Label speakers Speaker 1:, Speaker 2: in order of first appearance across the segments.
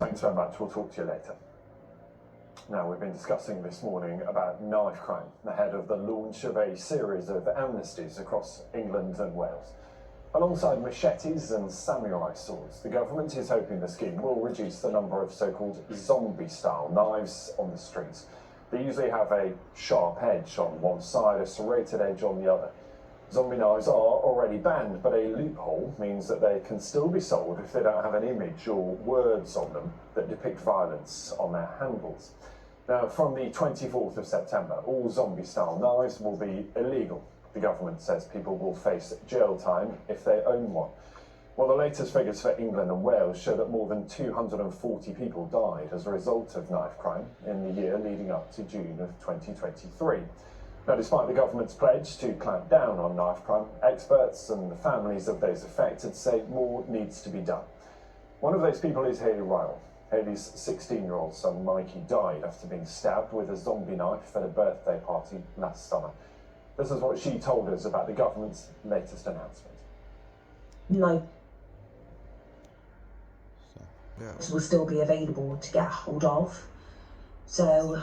Speaker 1: Thanks very much. We'll talk to you later. Now, we've been discussing this morning about knife crime ahead of the launch of a series of amnesties across England and Wales. Alongside machetes and samurai swords, the government is hoping the scheme will reduce the number of so-called zombie-style knives on the streets. They usually have a sharp edge on one side, a serrated edge on the other. Zombie knives are already banned, but a loophole means that they can still be sold if they don't have an image or words on them that depict violence on their handles. Now, from the 24th of September, all zombie-style knives will be illegal. The government says people will face jail time if they own one. Well, the latest figures for England and Wales show that more than 240 people died as a result of knife crime in the year leading up to June of 2023. Now, despite the government's pledge to clamp down on knife crime, experts and the families of those affected say more needs to be done. One of those people is Hayley Ryle. Hayley's 16-year-old son Mikey died after being stabbed with a zombie knife at a birthday party last summer. This is what she told us about the government's latest announcement.
Speaker 2: No. This will still be available to get hold of. So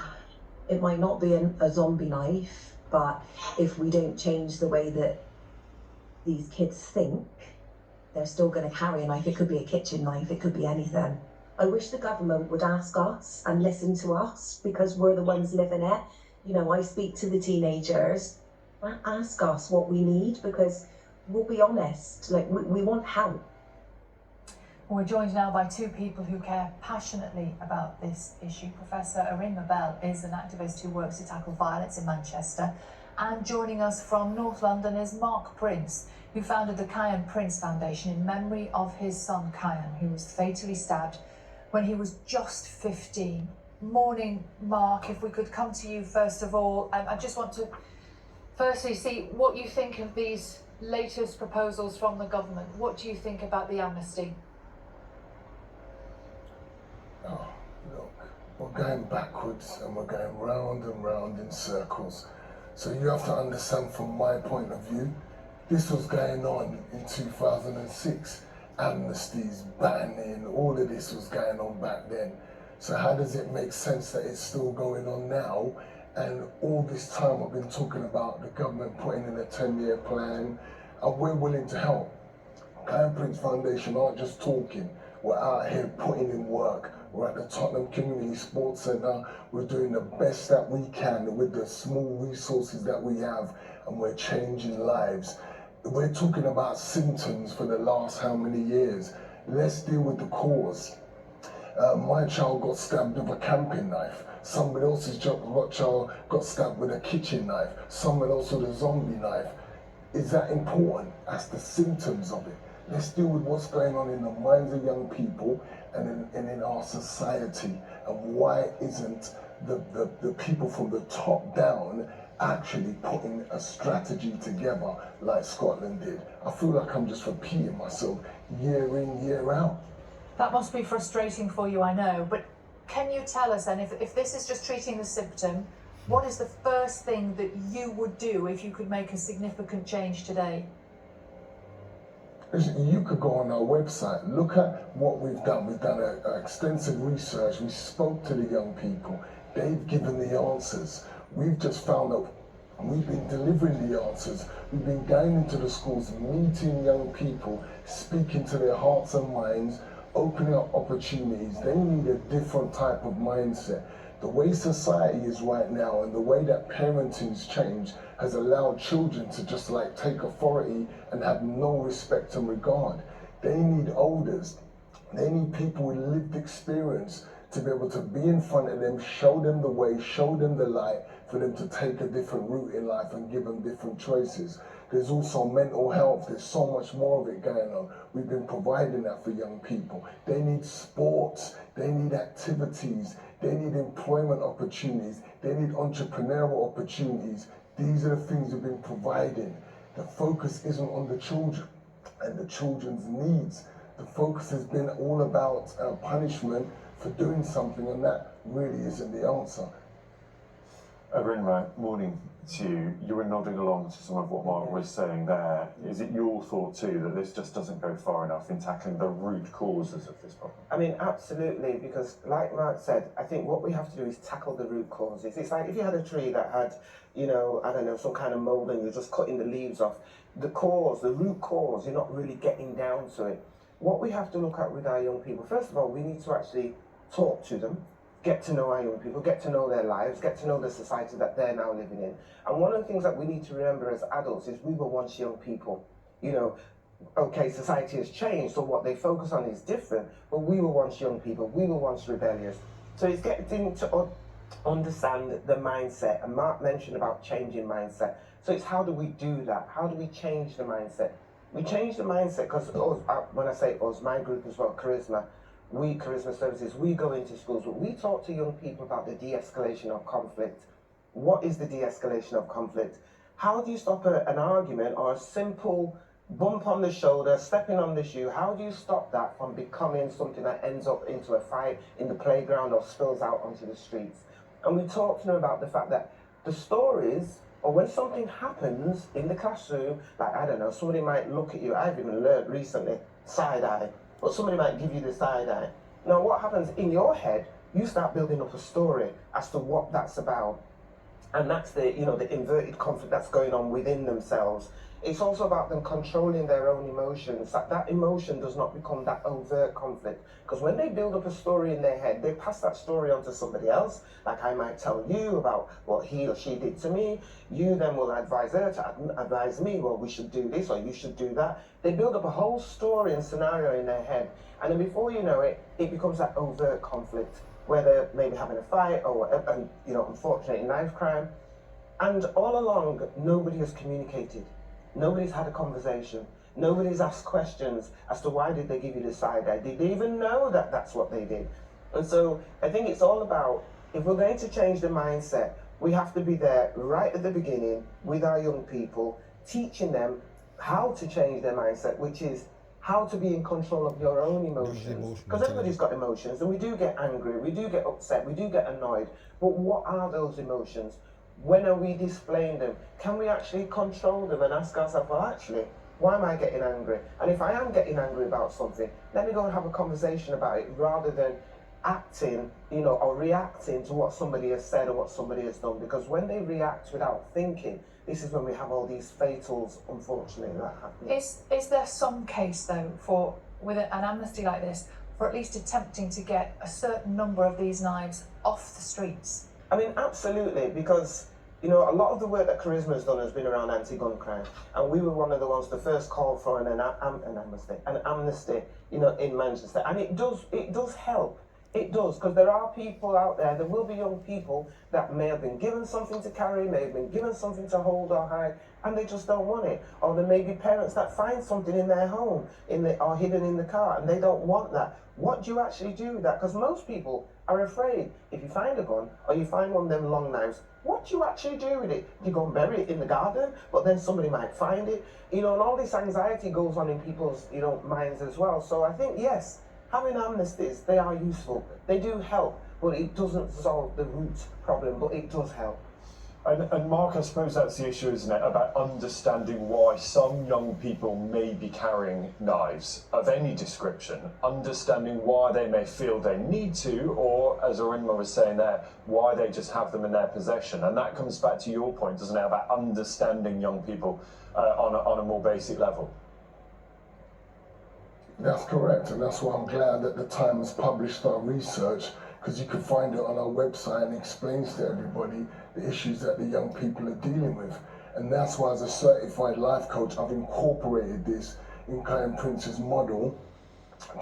Speaker 2: it might not be a zombie knife, but if we don't change the way that these kids think, they're still going to carry a knife. It could be a kitchen knife, it could be anything. I wish the government would ask us and listen to us because we're the ones living it. You know, I speak to the teenagers. Ask us what we need because we'll be honest, like we want help.
Speaker 3: We're joined now by two people who care passionately about this issue. Professor Arima Bell is an activist who works to tackle violence in Manchester. And joining us from North London is Mark Prince, who founded the Kyan Prince Foundation in memory of his son Kyan, who was fatally stabbed when he was just 15. Morning, Mark. If we could come to you first of all, I just want to firstly see what you think of these latest proposals from the government. What do you think about the amnesty?
Speaker 4: Oh, look, we're going backwards and we're going round and round in circles. So you have to understand from my point of view, this was going on in 2006. Amnesties, banning, all of this was going on back then. So how does it make sense that it's still going on now? And all this time I've been talking about the government putting in a 10-year plan, and we're willing to help. Kyan Prince Foundation aren't just talking, we're out here putting in work. We're at the Tottenham Community Sports Centre, we're doing the best that we can with the small resources that we have, and we're changing lives. We're talking about symptoms for the last how many years. Let's deal with the cause. My child got stabbed with a camping knife. Somebody else's child got stabbed with a kitchen knife. Someone else with a zombie knife. Is that important? That's the symptoms of it. Let's deal with what's going on in the minds of young people and in our society. And why isn't the people from the top down actually putting a strategy together like Scotland did? I feel like I'm just repeating myself year in, year out.
Speaker 3: That must be frustrating for you, I know, but can you tell us then, if this is just treating the symptom, what is the first thing that you would do if you could make a significant change today?
Speaker 4: You could go on our website, look at what we've done. We've done extensive research. We spoke to the young people. They've given the answers. We've just found that we've been delivering the answers. We've been going into the schools, meeting young people, speaking to their hearts and minds, opening up opportunities. They need a different type of mindset. The way society is right now and the way that parenting's changed has allowed children to just like take authority and have no respect and regard. They need elders. They need people with lived experience to be able to be in front of them, show them the way, show them the light, for them to take a different route in life and give them different choices. There's also mental health. There's so much more of it going on. We've been providing that for young people. They need sports. They need activities. They need employment opportunities. They need entrepreneurial opportunities. These are the things we've been providing. The focus isn't on the children and the children's needs. The focus has been all about punishment for doing something, and that really isn't the answer.
Speaker 1: Arinma, morning to you. You were nodding along to some of what Mark was saying there. Is it your thought too that this just doesn't go far enough in tackling the root causes of this problem?
Speaker 5: I mean, absolutely, because like Mark said, I think what we have to do is tackle the root causes. It's like if you had a tree that had, you know, I don't know, some kind of mold and you're just cutting the leaves off, the cause, the root cause, you're not really getting down to it. What we have to look at with our young people, first of all, we need to actually talk to them, get to know our young people, get to know their lives, get to know the society that they're now living in. And one of the things that we need to remember as adults is we were once young people. You know, okay, society has changed, so what they focus on is different, but we were once young people, we were once rebellious. So it's getting to understand the mindset, and Mark mentioned about changing mindset. So it's how do we do that? How do we change the mindset? We change the mindset because when I say us, my group as well, CARISMA Services, we go into schools, but we talk to young people about the de-escalation of conflict. What is the de-escalation of conflict? How do you stop an argument or a simple bump on the shoulder, stepping on the shoe? How do you stop that from becoming something that ends up into a fight in the playground or spills out onto the streets? And we talk to them about the fact that the stories, or when something happens in the classroom, like, I don't know, somebody might look at you, I've even learned recently, side eye, but somebody might give you the side eye. Now what happens in your head, you start building up a story as to what that's about. And that's the, you know, the inverted conflict that's going on within themselves. It's also about them controlling their own emotions, that emotion does not become that overt conflict. Because when they build up a story in their head, they pass that story on to somebody else. Like I might tell you about what he or she did to me. You then will advise her to advise me, well, we should do this or you should do that. They build up a whole story and scenario in their head. And then before you know it, it becomes that overt conflict, where they're maybe having a fight or, you know, unfortunately, knife crime. And all along, nobody has communicated. Nobody's had a conversation. Nobody's asked questions as to why did they give you the side eye? Did they even know that that's what they did? And so I think it's all about, if we're going to change the mindset, we have to be there right at the beginning with our young people, teaching them how to change their mindset, which is how to be in control of your own emotions. Because everybody's got emotions, and we do get angry, we do get upset, we do get annoyed. But what are those emotions? When are we displaying them? Can we actually control them and ask ourselves, well, actually, why am I getting angry? And if I am getting angry about something, let me go and have a conversation about it rather than acting, you know, or reacting to what somebody has said or what somebody has done. Because when they react without thinking, this is when we have all these fatals, unfortunately, that happen.
Speaker 3: Is there some case, though, for, with an amnesty like this, for at least attempting to get a certain number of these knives off the streets?
Speaker 5: I mean, absolutely, because, you know, a lot of the work that CARISMA has done has been around anti-gun crime, and we were one of the ones to first call for an amnesty, you know, in Manchester, and it does help. It does, because there are people out there will be young people that may have been given something to carry, may have been given something to hold or hide, and they just don't want it. Or there may be parents that find something in their home, or hidden in the car, and they don't want that. What do you actually do with that? Because most people are afraid. If you find a gun, or you find one of them long knives, what do you actually do with it? You go and bury it in the garden, but then somebody might find it. You know, and all this anxiety goes on in people's, you know, minds as well. So I think, yes, having amnesties, they are useful. They do help, but it doesn't solve the root problem, but it does help.
Speaker 1: And Mark, I suppose that's the issue, isn't it, about understanding why some young people may be carrying knives of any description, understanding why they may feel they need to, or, as Arinma was saying there, why they just have them in their possession. And that comes back to your point, doesn't it, about understanding young people on a more basic level.
Speaker 4: That's correct, and that's why I'm glad that the Times published our research, because you can find it on our website and explains to everybody the issues that the young people are dealing with. And that's why, as a certified life coach, I've incorporated this in Karen Prince's model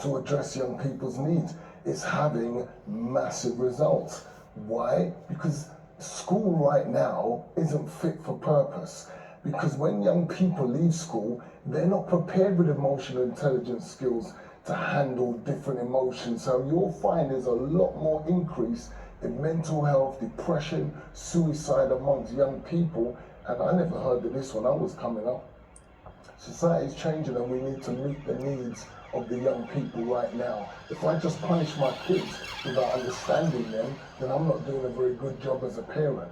Speaker 4: to address young people's needs. It's having massive results. Why? Because school right now isn't fit for purpose. Because when young people leave school, they're not prepared with emotional intelligence skills to handle different emotions. So you'll find there's a lot more increase in mental health, depression, suicide amongst young people. And I never heard of this when I was coming up. Society's changing and we need to meet the needs of the young people right now. If I just punish my kids without understanding them, then I'm not doing a very good job as a parent.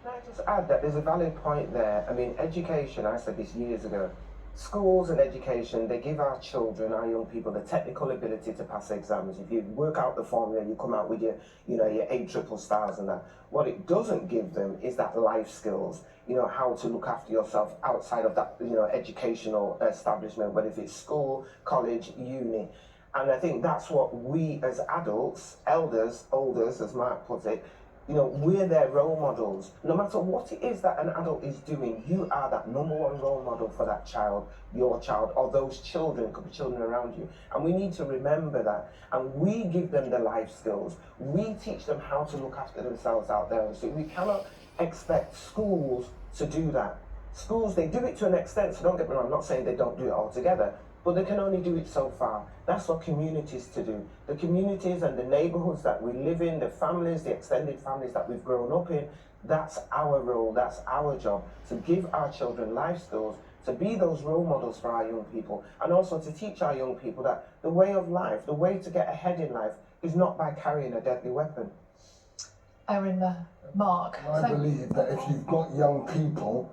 Speaker 5: Can I just add that there's a valid point there? I mean, education, I said this years ago, schools and education, they give our children, our young people, the technical ability to pass exams. If you work out the formula, you come out with your, your 8 triple stars and that. What it doesn't give them is that life skills, how to look after yourself outside of that, educational establishment, whether it's school, college, uni. And I think that's what we as adults, elders, olders, as Mark puts it, we're their role models. No matter what it is that an adult is doing, you are that number one role model for that child, your child, or those children, could be children around you. And we need to remember that. And we give them the life skills. We teach them how to look after themselves out there. So we cannot expect schools to do that. Schools, they do it to an extent, so don't get me wrong, I'm not saying they don't do it altogether, but they can only do it so far. That's for communities to do. The communities and the neighborhoods that we live in, the families, the extended families that we've grown up in, that's our role, that's our job, to give our children life skills, to be those role models for our young people, and also to teach our young people that the way of life, the way to get ahead in life, is not by carrying a deadly weapon.
Speaker 3: Erin, Mark.
Speaker 4: I believe that if you've got young people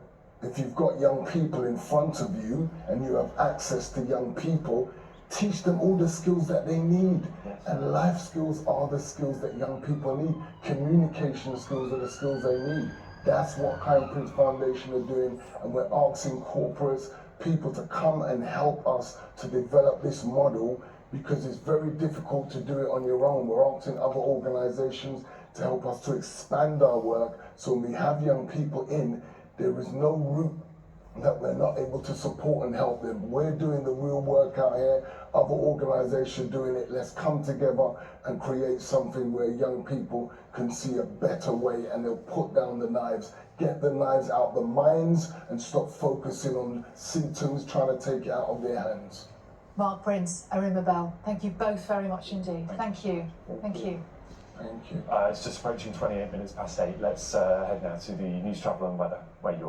Speaker 4: in front of you and you have access to young people, teach them all the skills that they need. And life skills are the skills that young people need. Communication skills are the skills they need. That's what Kind Prince Foundation are doing, and we're asking corporates, people to come and help us to develop this model, because it's very difficult to do it on your own. We're asking other organizations to help us to expand our work, so when we have young people in, there is no route that we're not able to support and help them. We're doing the real work out here, other organizations doing it. Let's come together and create something where young people can see a better way, and they'll put down the knives, get the knives out the minds, and stop focusing on symptoms, trying to take it out of their hands.
Speaker 3: Mark Prince, Erin Bell, thank you both very much indeed. Thank you. Thank you.
Speaker 4: Thank you.
Speaker 1: It's just approaching 28 minutes past 8. Let's head now to the news, travel and weather, where you are.